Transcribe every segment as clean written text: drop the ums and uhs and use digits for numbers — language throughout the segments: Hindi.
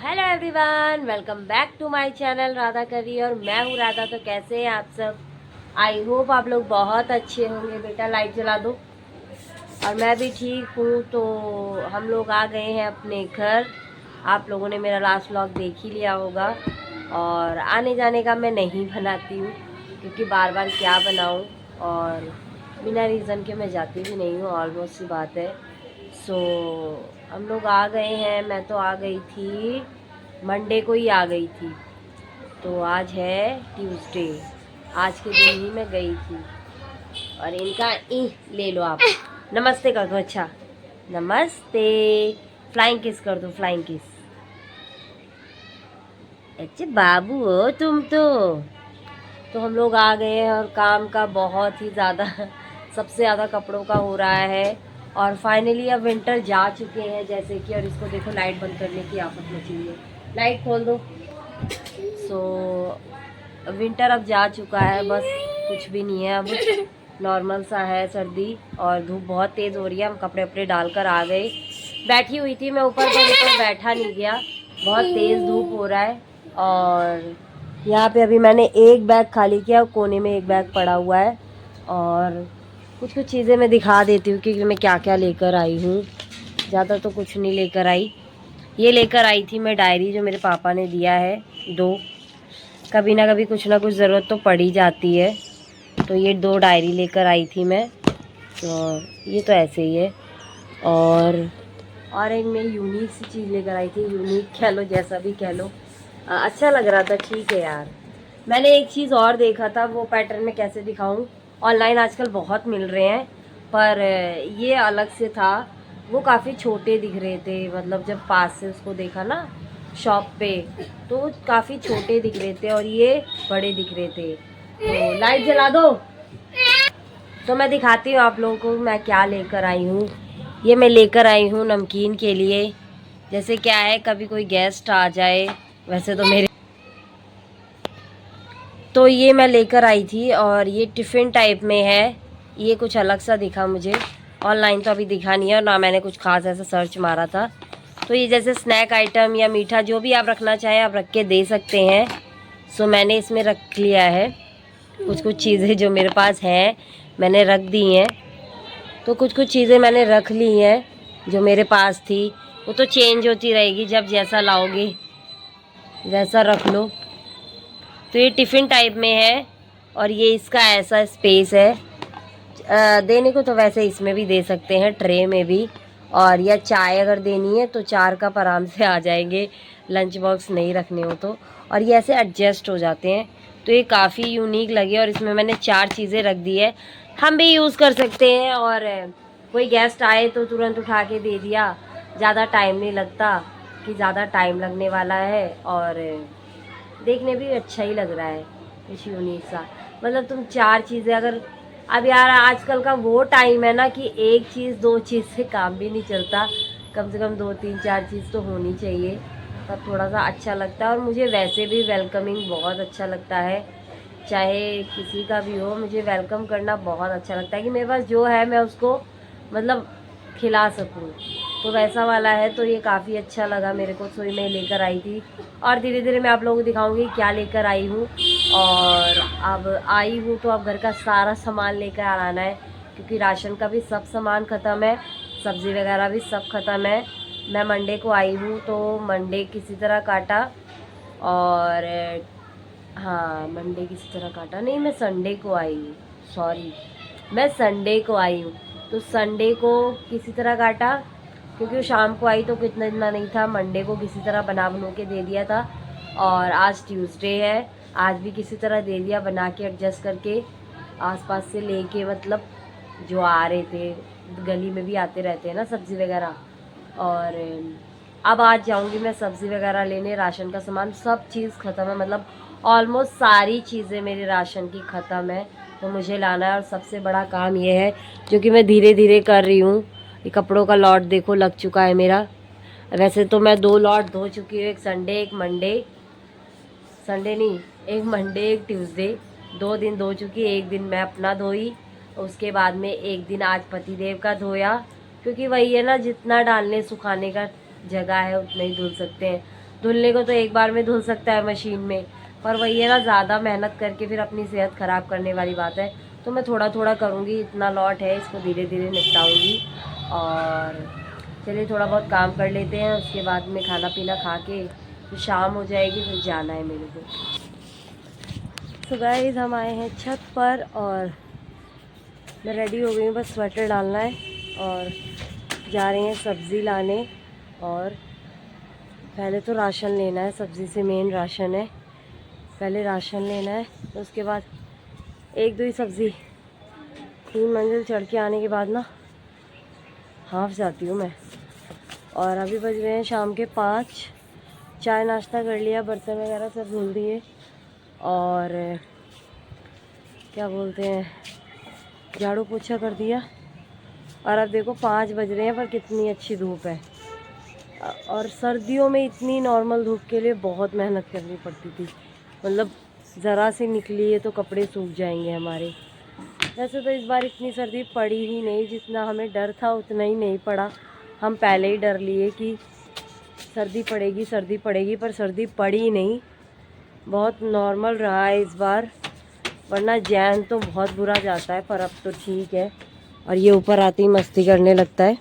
Hello everyone, welcome back to my channel Radha Kavi. और मैं हूँ राधा। तो कैसे हैं आप सब? आई होप आप लोग बहुत अच्छे होंगे। बेटा लाइट जला दो। और मैं भी ठीक हूँ। तो हम लोग आ गए हैं अपने घर। आप लोगों ने मेरा लास्ट व्लॉग देख ही लिया होगा। और आने जाने का मैं नहीं बनाती हूँ, क्योंकि बार बार क्या बनाऊँ, और बिना रीज़न के मैं जाती भी नहीं हूँ। ऑलमोस्ट सी बात है। सो हम लोग आ गए हैं। मैं तो आ गई थी, मंडे को ही आ गई थी। तो आज है ट्यूसडे। आज के दिन ही मैं गई थी। और इनका ले लो आप। नमस्ते कर दो। अच्छा, नमस्ते। फ्लाइंग किस कर दो, फ्लाइंग किस। अच्छे बाबू हो तुम तो हम लोग आ गए हैं। और काम का बहुत ही ज़्यादा सबसे ज़्यादा कपड़ों का हो रहा है। और फाइनली अब विंटर जा चुके हैं जैसे कि। और इसको देखो, लाइट बंद करने की आफत मची हुई है। लाइट खोल दो। सो विंटर अब जा चुका है। बस कुछ भी नहीं है अब, नॉर्मल सा है सर्दी। और धूप बहुत तेज़ हो रही है। हम कपड़े वपड़े डालकर आ गए। बैठी हुई थी मैं ऊपर, पर ऊपर बैठा नहीं गया, बहुत तेज़ धूप हो रहा है। और यहाँ पे अभी मैंने एक बैग खाली किया, कोने में एक बैग पड़ा हुआ है। और कुछ कुछ चीज़ें मैं दिखा देती हूँ कि मैं क्या क्या लेकर आई हूँ। ज़्यादा तो कुछ नहीं लेकर आई। ये लेकर आई थी मैं डायरी, जो मेरे पापा ने दिया है। दो, कभी ना कभी कुछ ना कुछ ज़रूरत तो पड़ ही जाती है। तो ये 2 डायरी लेकर आई थी मैं। और ये तो ऐसे ही है। और एक मैं यूनिक सी चीज़ लेकर आई थी। यूनिक कह लो, जैसा भी कह लो। अच्छा लग रहा था। ठीक है यार। मैंने एक चीज़ और देखा था, वो पैटर्न में कैसे दिखाऊं। ऑनलाइन आजकल बहुत मिल रहे हैं, पर ये अलग से था। वो काफ़ी छोटे दिख रहे थे, मतलब जब पास से उसको देखा ना शॉप पे, तो काफ़ी छोटे दिख रहे थे और ये बड़े दिख रहे थे। तो लाइट जला दो। तो मैं दिखाती हूँ आप लोगों को मैं क्या लेकर आई हूँ। ये मैं लेकर आई हूँ नमकीन के लिए। जैसे क्या है, कभी कोई गेस्ट आ जाए। वैसे तो मेरे तो ये मैं लेकर आई थी। और ये टिफ़िन टाइप में है। ये कुछ अलग सा दिखा मुझे। ऑनलाइन तो अभी दिखा नहीं है, और ना मैंने कुछ खास ऐसा सर्च मारा था। तो ये जैसे स्नैक आइटम या मीठा जो भी आप रखना चाहें, आप रख के दे सकते हैं। सो मैंने इसमें रख लिया है। कुछ कुछ चीज़ें जो मेरे पास हैं मैंने रख दी हैं। तो कुछ कुछ चीज़ें मैंने रख ली हैं जो मेरे पास थी। वो तो चेंज होती रहेगी, जब जैसा लाओगे वैसा रख लो। तो ये टिफ़िन टाइप में है। और ये इसका ऐसा स्पेस है। देने को तो वैसे इसमें भी दे सकते हैं, ट्रे में भी। और या चाय अगर देनी है तो 4 कप आराम से आ जाएंगे, लंच बॉक्स नहीं रखने हो तो। और ये ऐसे एडजस्ट हो जाते हैं। तो ये काफ़ी यूनिक लगे। और इसमें मैंने 4 चीज़ें रख दी है। हम भी यूज़ कर सकते हैं। और कोई गेस्ट आए तो तुरंत उठा के दे दिया। ज़्यादा टाइम नहीं लगता कि ज़्यादा टाइम लगने वाला है। और देखने भी अच्छा ही लग रहा है, कुछ यूनिक सा। मतलब तुम 4 चीज़ें अगर, अब यार आजकल का वो टाइम है ना कि एक चीज़ 2 चीज़ से काम भी नहीं चलता। कम से कम 2 3 4 चीज़ तो होनी चाहिए, तब थोड़ा सा अच्छा लगता है। और मुझे वैसे भी वेलकमिंग बहुत अच्छा लगता है, चाहे किसी का भी हो। मुझे वेलकम करना बहुत अच्छा लगता है कि मेरे पास जो है मैं उसको मतलब खिला सकूं। तो वैसा वाला है। तो ये काफ़ी अच्छा लगा मेरे को, तो मैं लेकर आई थी। और धीरे धीरे मैं आप लोगों को दिखाऊंगी क्या लेकर आई हूँ। और अब आई हूँ तो अब घर का सारा सामान लेकर आना है, क्योंकि राशन का भी सब सामान ख़त्म है, सब्ज़ी वगैरह भी सब ख़त्म है। मैं मंडे को आई हूँ तो मंडे किसी तरह काटा। और हाँ, मंडे किसी तरह काटा नहीं, मैं संडे को आई हूँ। सॉरी, मैं संडे को आई हूँ। तो संडे को किसी तरह काटा, क्योंकि वो शाम को आई तो कितना इतना नहीं था। मंडे को किसी तरह बना बनू के दे दिया था। और आज ट्यूसडे है, आज भी किसी तरह दे दिया, बना के एडजस्ट करके आसपास से लेके। मतलब जो आ रहे थे, गली में भी आते रहते हैं ना सब्ज़ी वगैरह। और अब आज जाऊंगी मैं सब्ज़ी वगैरह लेने। राशन का सामान सब चीज़ ख़त्म है, मतलब ऑलमोस्ट सारी चीज़ें मेरे राशन की ख़त्म है। तो मुझे लाना है। और सबसे बड़ा काम ये है, जो कि मैं धीरे धीरे कर रही हूँ। ये कपड़ों का लॉट देखो लग चुका है मेरा। वैसे तो मैं 2 लॉट धो चुकी हूँ, एक संडे एक मंडे। संडे नहीं, एक मंडे एक ट्यूसडे। 2 दिन धो चुकी, एक दिन मैं अपना धोई। उसके बाद में एक दिन आज पतिदेव का धोया, क्योंकि वही है ना, जितना डालने सुखाने का जगह है उतना ही धुल सकते हैं। धुलने को तो एक बार में धुल सकता है मशीन में, पर वही है ना, ज़्यादा मेहनत करके फिर अपनी सेहत ख़राब करने वाली बात है। तो मैं थोड़ा थोड़ा करूँगी, इतना लॉट है, इसको धीरे धीरे निपटाऊँगी। और चलिए थोड़ा बहुत काम कर लेते हैं, उसके बाद में खाना पीना खा के फिर शाम हो जाएगी, फिर जाना है मेरे को। सो गाइस, हम आए हैं छत पर और मैं रेडी हो गई हूँ, बस स्वेटर डालना है और जा रहे हैं सब्ज़ी लाने। और पहले तो राशन लेना है, सब्ज़ी से मेन राशन है, पहले राशन लेना है। तो उसके बाद एक दो ही सब्ज़ी, 3 मंजिल चढ़ के आने के बाद ना हाफ जाती हूँ मैं। और अभी बज रहे हैं शाम के 5। चाय नाश्ता कर लिया, बर्तन वगैरह सब धुल दिए और क्या बोलते हैं, झाड़ू पोछा कर दिया। और अब देखो 5 बज रहे हैं, पर कितनी अच्छी धूप है। और सर्दियों में इतनी नॉर्मल धूप के लिए बहुत मेहनत करनी पड़ती थी, मतलब ज़रा सी निकली है तो कपड़े सूख जाएंगे हमारे। वैसे तो इस बार इतनी सर्दी पड़ी ही नहीं, जितना हमें डर था उतना ही नहीं पड़ा। हम पहले ही डर लिए कि सर्दी पड़ेगी, पर सर्दी पड़ी नहीं, बहुत नॉर्मल रहा है इस बार। वरना जैन तो बहुत बुरा जाता है, पर अब तो ठीक है। और ये ऊपर आते ही मस्ती करने लगता है,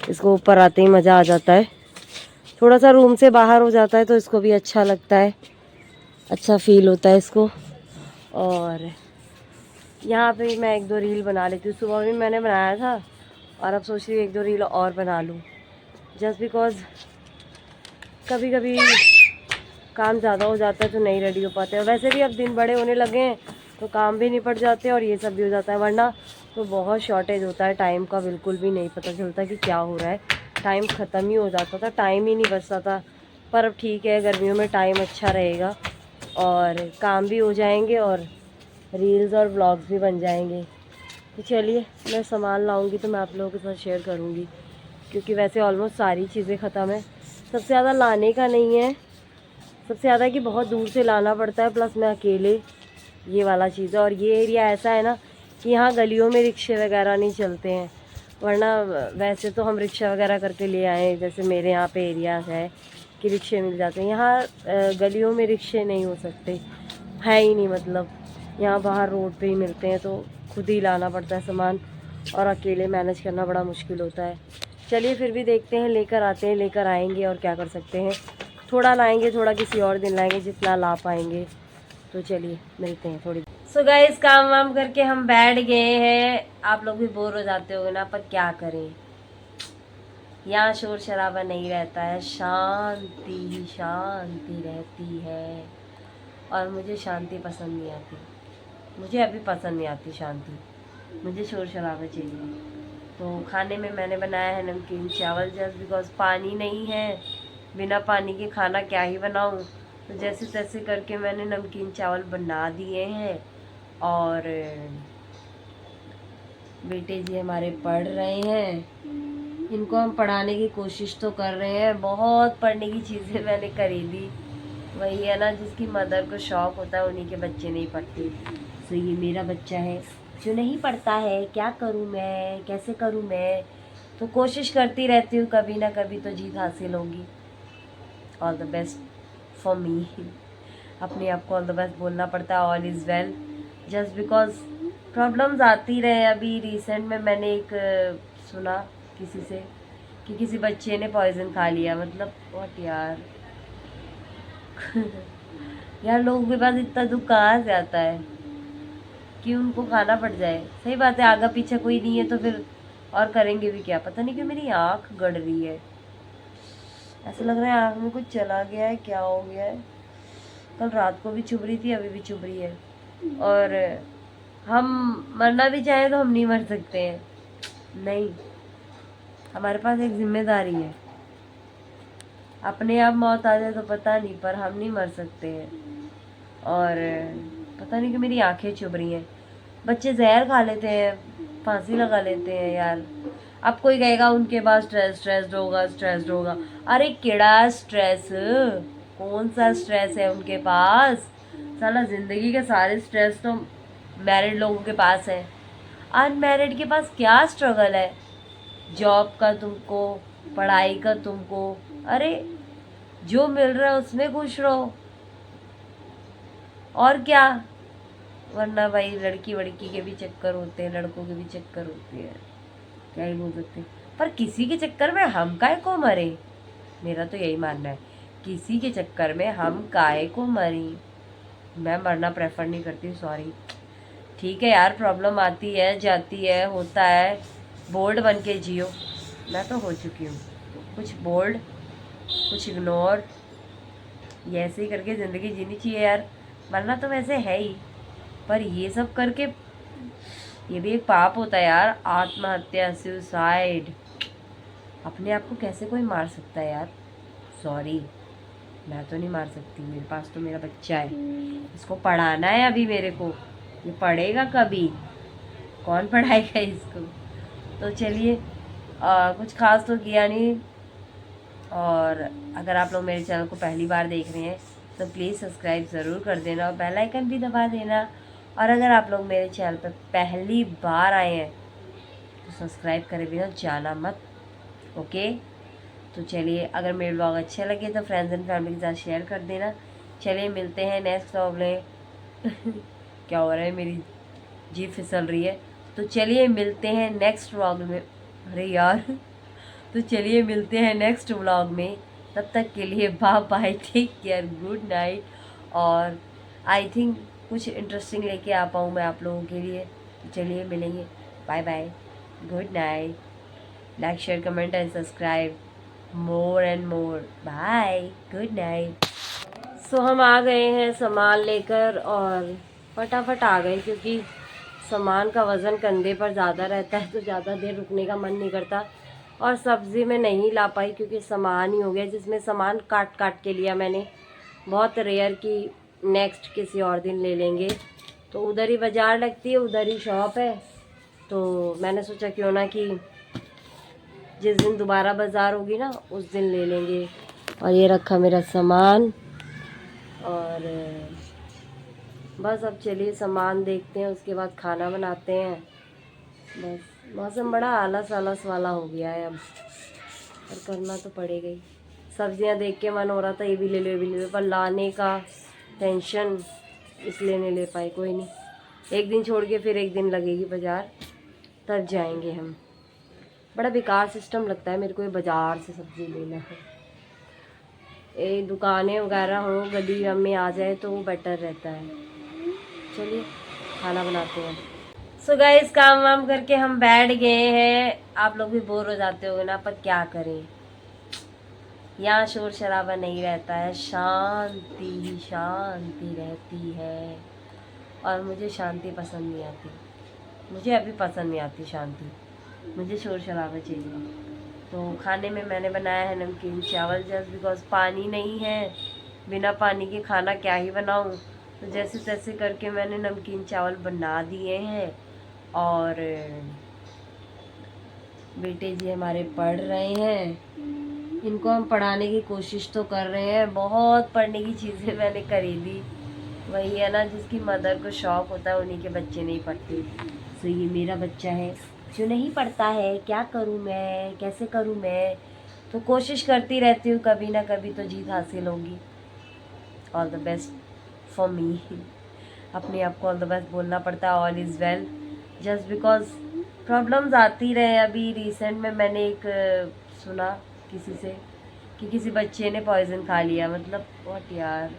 इसको ऊपर आते ही मज़ा आ जाता है। थोड़ा सा रूम से बाहर हो जाता है तो इसको भी अच्छा लगता है, अच्छा फील होता है इसको। और यहाँ पे मैं 1-2 रील बना लेती हूँ, सुबह भी मैंने बनाया था और अब सोच रही हूँ 1-2 रील और बना लूँ, जस्ट बिकॉज़ कभी कभी काम ज़्यादा हो जाता है तो नहीं रेडी हो पाते हैं। वैसे भी अब दिन बड़े होने लगे हैं तो काम भी निपट जाते हैं और ये सब भी हो जाता है, वरना तो बहुत शॉर्टेज होता है टाइम का, बिल्कुल भी नहीं पता चलता कि क्या हो रहा है। टाइम ख़त्म ही हो जाता था, टाइम ही नहीं बचता था। पर अब ठीक है, गर्मियों में टाइम अच्छा रहेगा और काम भी हो जाएंगे और रील्स और व्लॉग्स भी बन जाएंगे। तो चलिए मैं सामान लाऊंगी तो मैं आप लोगों के साथ शेयर करूंगी, क्योंकि वैसे ऑलमोस्ट सारी चीज़ें ख़त्म है। सबसे ज़्यादा लाने का नहीं है, सबसे ज़्यादा कि बहुत दूर से लाना पड़ता है, प्लस मैं अकेले, ये वाला चीज़ है। और ये एरिया ऐसा है ना कि यहाँ गलियों में रिक्शे वगैरह नहीं चलते हैं, वरना वैसे तो हम रिक्शा वगैरह करके ले आए। जैसे मेरे यहाँ पे एरिया है कि रिक्शे मिल जाते हैं, यहाँ गलियों में रिक्शे नहीं हो सकते, है ही नहीं, मतलब यहाँ बाहर रोड पे ही मिलते हैं, तो खुद ही लाना पड़ता है सामान और अकेले मैनेज करना बड़ा मुश्किल होता है। चलिए फिर भी देखते हैं, लेकर आते हैं, लेकर आएंगे और क्या कर सकते हैं। थोड़ा लाएंगे, थोड़ा किसी और दिन लाएंगे, जितना ला पाएंगे। तो चलिए मिलते हैं थोड़ी। सो गाइस, काम वाम करके हम बैठ गए हैं। आप लोग भी बोर हो जाते होंगे ना, पर क्या करें, यहाँ शोर शराबा नहीं रहता है, शांति ही शांति रहती है। और मुझे शांति पसंद नहीं आती, मुझे अभी पसंद नहीं आती शांति, मुझे शोर शराबा चाहिए। तो खाने में मैंने बनाया है नमकीन चावल, जस्ट बिकॉज पानी नहीं है, बिना पानी के खाना क्या ही बनाऊं। तो जैसे तैसे करके मैंने नमकीन चावल बना दिए हैं। और बेटे जी हमारे पढ़ रहे हैं, इनको हम पढ़ाने की कोशिश तो कर रहे हैं। बहुत पढ़ने की चीज़ें मैंने खरीदी, वही है ना, जिसकी मदर को शौक़ होता है उन्हीं के बच्चे नहीं पढ़ते। तो ये मेरा बच्चा है जो नहीं पढ़ता है, क्या करूं मैं, कैसे करूं मैं। तो कोशिश करती रहती हूँ, कभी ना कभी तो जीत हासिल होगी। All the best for me, अपने आप को ऑल द बेस्ट बोलना पड़ता है, all is well, just because problems आती रहे। अभी रिसेंट में मैंने एक सुना किसी से कि किसी बच्चे ने पॉइजन खा लिया, मतलब व्हाट यार यार लोगों के पास इतना दुख कहाँ से आता है कि उनको खाना पड़ जाए। सही बात है, आगे पीछे कोई नहीं है तो फिर और करेंगे भी क्या। पता नहीं क्यों मेरी आँख गड़ रही है, ऐसा लग रहा है आँख में कुछ चला गया है, क्या हो गया है। कल रात को भी चुभ रही थी, अभी भी चुभ रही है। और हम मरना भी चाहें तो हम नहीं मर सकते हैं, नहीं, हमारे पास एक जिम्मेदारी है। अपने आप मौत आ जाए तो पता नहीं, पर हम नहीं मर सकते हैं। और पता नहीं कि मेरी आंखें चुभ रही हैं। बच्चे जहर खा लेते हैं, फांसी लगा लेते हैं यार। अब कोई कहेगा उनके पास स्ट्रेस्ड होगा। अरे केड़ा स्ट्रेस, कौन सा स्ट्रेस है उनके पास। साला जिंदगी के सारे स्ट्रेस तो मैरिड लोगों के पास है, अनमैरिड के पास क्या स्ट्रगल है। जॉब का तुमको, पढ़ाई का तुमको, अरे जो मिल रहा है उसमें खुश रहो, और क्या। वरना भाई लड़की वड़की के भी चक्कर होते हैं, लड़कों के भी चक्कर होते हैं, क्या ही बोल सकते हैं। पर किसी के चक्कर में हम काहे को मरे, मेरा तो यही मानना है, किसी के चक्कर में हम काहे को मरी। मैं मरना प्रेफर नहीं करती, सॉरी। ठीक है यार, प्रॉब्लम आती है जाती है, होता है, बोल्ड बन के जियो। मैं तो हो चुकी हूँ, कुछ बोल्ड कुछ इग्नोर, ये ऐसे ही करके ज़िंदगी जीनी चाहिए यार। मरना तो वैसे है ही, पर ये सब करके ये भी एक पाप होता है यार, आत्महत्या, सुसाइड। अपने आप को कैसे कोई मार सकता है यार, सॉरी, मैं तो नहीं मार सकती। मेरे पास तो मेरा बच्चा है, इसको पढ़ाना है अभी मेरे को, ये पढ़ेगा कभी, कौन पढ़ाएगा इसको। तो चलिए, कुछ खास तो किया नहीं। और अगर आप लोग मेरे चैनल को पहली बार देख रहे हैं तो प्लीज़ सब्सक्राइब ज़रूर कर देना और बेल आइकन भी दबा देना। और अगर आप लोग मेरे चैनल पर पहली बार आए हैं तो सब्सक्राइब करे बिना जाना मत, ओके। तो चलिए, अगर मेरे ब्लॉग अच्छे लगे तो फ्रेंड्स एंड फैमिली के साथ शेयर कर देना। चलिए मिलते हैं नेक्स्ट ब्लॉग में। क्या हो रहा है, मेरी जीभ फिसल रही है। तो चलिए मिलते हैं नेक्स्ट व्लॉग में, अरे यार। तो चलिए मिलते हैं नेक्स्ट व्लॉग में, तब तक के लिए bye bye, take care, good night. और आई थिंक कुछ इंटरेस्टिंग लेके आ पाऊँ मैं आप लोगों के लिए। चलिए मिलेंगे, bye bye, good night. Like share comment and subscribe more and more, bye, good night. So हम आ गए हैं सामान लेकर, और फटाफट आ गए क्योंकि सामान का वज़न कंधे पर ज़्यादा रहता है तो ज़्यादा देर रुकने का मन नहीं करता। और सब्ज़ी में नहीं ला पाई क्योंकि सामान ही हो गया, जिसमें सामान काट काट के लिया मैंने। बहुत रेयर कि नेक्स्ट किसी और दिन ले लेंगे। तो उधर ही बाज़ार लगती है, उधर ही शॉप है, तो मैंने सोचा क्यों ना कि जिस दिन दोबारा बाज़ार होगी ना उस दिन ले लेंगे। और ये रखा मेरा सामान, और बस अब चलिए सामान देखते हैं, उसके बाद खाना बनाते हैं। बस मौसम बड़ा आलस आलस वाला हो गया है अब, और करना तो पड़ेगा ही। सब्जियां देख के मन हो रहा था ये भी ले लो ये भी ले लो, पर लाने का टेंशन, इसलिए नहीं ले पाए। कोई नहीं, एक दिन छोड़ के फिर एक दिन लगेगी बाज़ार, तब जाएंगे हम। बड़ा बेकार सिस्टम लगता है मेरे को ये बाज़ार से सब्ज़ी लेना है। ये दुकानें वगैरह हो, गली में आ जाए तो वो बेटर रहता है। चलिए खाना बनाते हैं। सो गाइस, काम वाम करके हम बैठ गए हैं। आप लोग भी बोर हो जाते होंगे ना, पर क्या करें, यहाँ शोर शराबा नहीं रहता है, शांति ही शांति रहती है। और मुझे शांति पसंद नहीं आती, मुझे अभी पसंद नहीं आती शांति, मुझे शोर शराबा चाहिए। तो खाने में मैंने बनाया है नमकीन चावल, जस्ट बिकॉज पानी नहीं है, बिना पानी के खाना क्या ही बनाऊँ। तो जैसे तैसे करके मैंने नमकीन चावल बना दिए हैं। और बेटे जी हमारे पढ़ रहे हैं, इनको हम पढ़ाने की कोशिश तो कर रहे हैं। बहुत पढ़ने की चीज़ें मैंने खरीदी, वही है ना, जिसकी मदर को शौक़ होता है उन्हीं के बच्चे नहीं पढ़ते। तो ये मेरा बच्चा है जो नहीं पढ़ता है, क्या करूँ मैं, कैसे करूँ मैं। तो कोशिश करती रहती हूँ, कभी ना कभी तो जीत हासिल होगी। All the best for me. अपने आप को ऑल द बेस्ट बोलना पड़ता है, all is well, just because problems आती रहे। अभी रिसेंट में मैंने एक सुना किसी से कि किसी बच्चे ने पॉइजन खा लिया, मतलब व्हाट यार।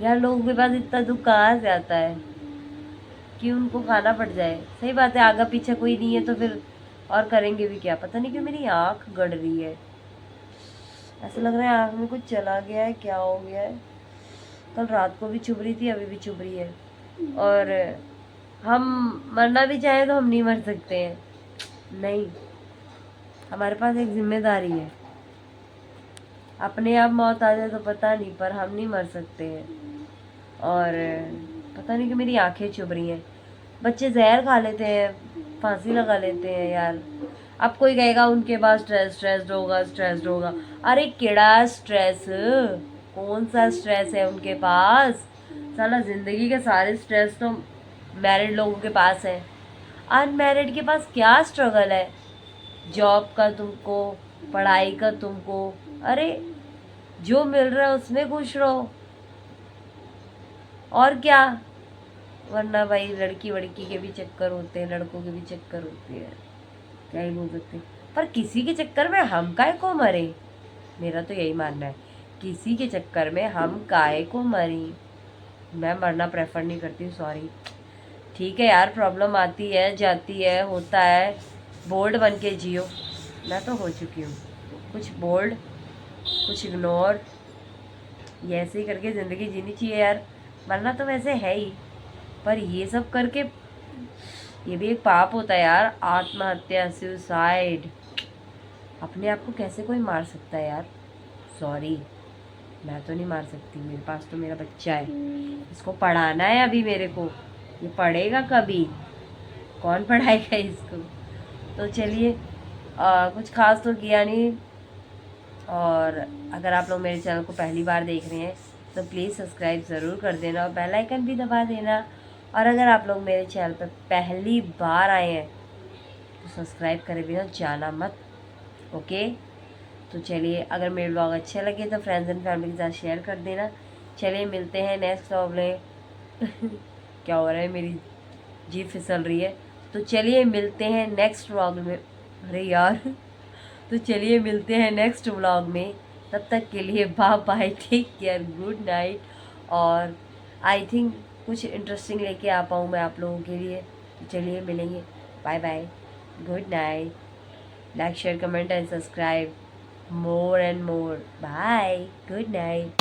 यार लोगों के पास इतना दुख कहाँ से आता है कि उनको खाना पड़ जाए। सही बात है, आगे पीछे कोई नहीं है तो फिर और करेंगे भी क्या। पता नहीं क्यों मेरी आँख गड़ रही है, ऐसा लग रहा है आँख में कुछ चला गया है, क्या हो गया है। कल रात को भी चुभ रही थी, अभी भी चुभ रही है। और हम मरना भी चाहें तो हम नहीं मर सकते हैं, नहीं, हमारे पास एक जिम्मेदारी है। अपने आप मौत आ जाए तो पता नहीं, पर हम नहीं मर सकते हैं। और पता नहीं कि मेरी आंखें चुभ रही हैं। बच्चे जहर खा लेते हैं, फांसी लगा लेते हैं यार। अब कोई कहेगा उनके पास स्ट्रेस्ड होगा। अरे केड़ा स्ट्रेस, कौन सा स्ट्रेस है उनके पास। साला ज़िंदगी के सारे स्ट्रेस तो मैरिड लोगों के पास है, अनमैरिड के पास क्या स्ट्रगल है। जॉब का तुमको पढ़ाई का तुमको, अरे जो मिल रहा है उसमें खुश रहो और क्या। वरना भाई लड़की वड़की के भी चक्कर होते हैं, लड़कों के भी चक्कर होते हैं, क्या ही बोल सकते हैं। पर किसी के चक्कर में हम काहे को मरे, मेरा तो यही मानना है, किसी के चक्कर में हम काहे को मरी। मैं मरना प्रेफर नहीं करती, सॉरी। ठीक है यार, प्रॉब्लम आती है जाती है, होता है, बोल्ड बन के जियो। मैं तो हो चुकी हूँ, कुछ बोल्ड कुछ इग्नोर, ये ऐसे ही करके ज़िंदगी जीनी चाहिए यार। मरना तो वैसे है ही, पर ये सब करके ये भी एक पाप होता है यार, आत्महत्या, सुसाइड। अपने आप को कैसे कोई मार सकता है यार, सॉरी, मैं तो नहीं मार सकती। मेरे पास तो मेरा बच्चा है, इसको पढ़ाना है अभी मेरे को, ये पढ़ेगा कभी, कौन पढ़ाएगा इसको। तो चलिए, कुछ खास तो किया नहीं। और अगर आप लोग मेरे चैनल को पहली बार देख रहे हैं तो प्लीज़ सब्सक्राइब ज़रूर कर देना और बेल आइकन भी दबा देना। और अगर आप लोग मेरे चैनल पर पहली बार आए हैं तो सब्सक्राइब करे बिना जाना मत, ओके। तो चलिए, अगर मेरे ब्लॉग अच्छे लगे तो फ्रेंड्स एंड फैमिली के साथ शेयर कर देना। चलिए मिलते हैं नेक्स्ट ब्लॉग में। क्या हो रहा है, मेरी जीभ फिसल रही है। तो चलिए मिलते हैं नेक्स्ट व्लॉग में, अरे यार। तो चलिए मिलते हैं नेक्स्ट व्लॉग में, तब तक के लिए bye bye, take care, good night. और आई थिंक कुछ इंटरेस्टिंग लेके आ पाऊँ मैं आप लोगों के लिए। तो चलिए मिलेंगे, bye bye, good night. Like share comment and subscribe more and more. Bye. Good night.